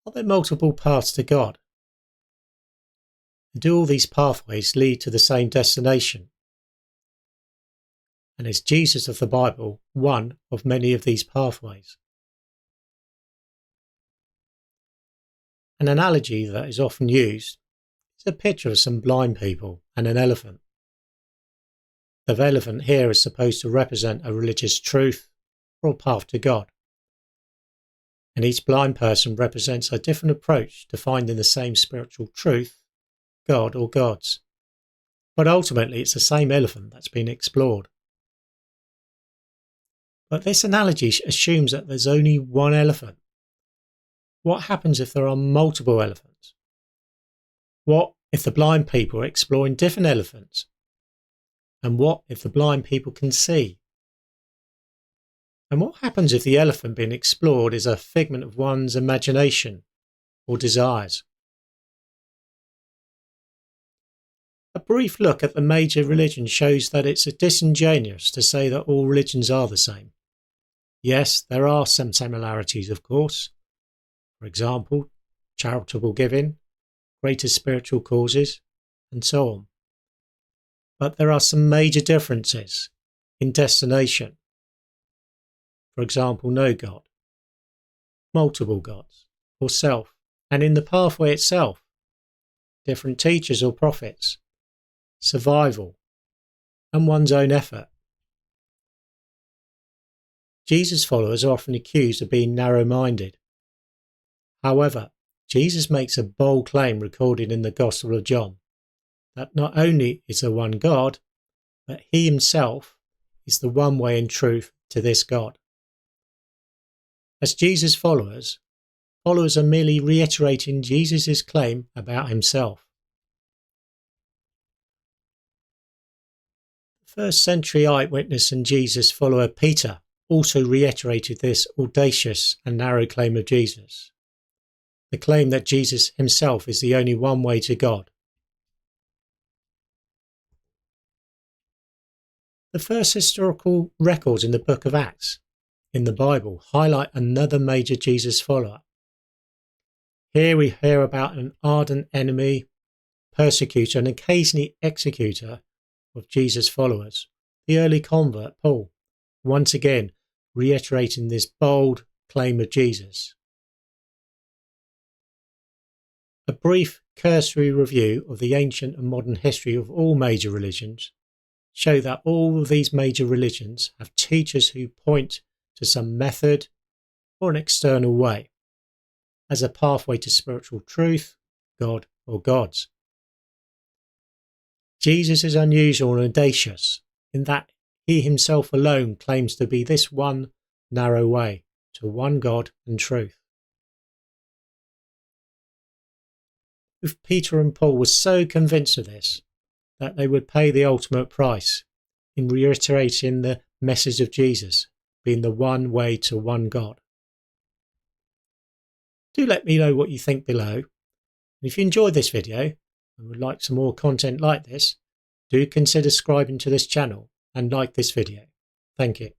Are there multiple paths to God? And do all these pathways lead to the same destination? And is Jesus of the Bible one of many of these pathways? An analogy that is often used is a picture of some blind people and an elephant. The elephant here is supposed to represent a religious truth or a path to God. And each blind person represents a different approach to finding the same spiritual truth, God or gods. But ultimately it's the same elephant that's been explored. But this analogy assumes that there's only one elephant. What happens if there are multiple elephants? What if the blind people are exploring different elephants? And what if the blind people can see? And what happens if the elephant being explored is a figment of one's imagination or desires? A brief look at the major religions shows that it's disingenuous to say that all religions are the same. Yes, there are some similarities, of course. For example, charitable giving, greater spiritual causes, and so on. But there are some major differences in destination. For example, no God, multiple gods, or self, and in the pathway itself, different teachers or prophets, survival, and one's own effort. Jesus' followers are often accused of being narrow-minded. However, Jesus makes a bold claim recorded in the Gospel of John, that not only is there one God, but he himself is the one way and truth to this God. As Jesus' followers are merely reiterating Jesus' claim about himself. The first century eyewitness and Jesus follower Peter also reiterated this audacious and narrow claim of Jesus. The claim that Jesus himself is the only one way to God. The first historical records in the book of Acts in the Bible highlight another major Jesus follower. Here we hear about an ardent enemy, persecutor and occasionally executor of Jesus' followers, the early convert Paul, once again reiterating this bold claim of Jesus. A brief cursory review of the ancient and modern history of all major religions show that all of these major religions have teachers who point to some method or an external way as a pathway to spiritual truth, God or gods. Jesus is unusual and audacious in that he himself alone claims to be this one narrow way to one God and truth. If Peter and Paul were so convinced of this that they would pay the ultimate price in reiterating the message of Jesus being the one way to one God. Do let me know what you think below. And if you enjoyed this video and would like some more content like this, do consider subscribing to this channel and like this video. Thank you.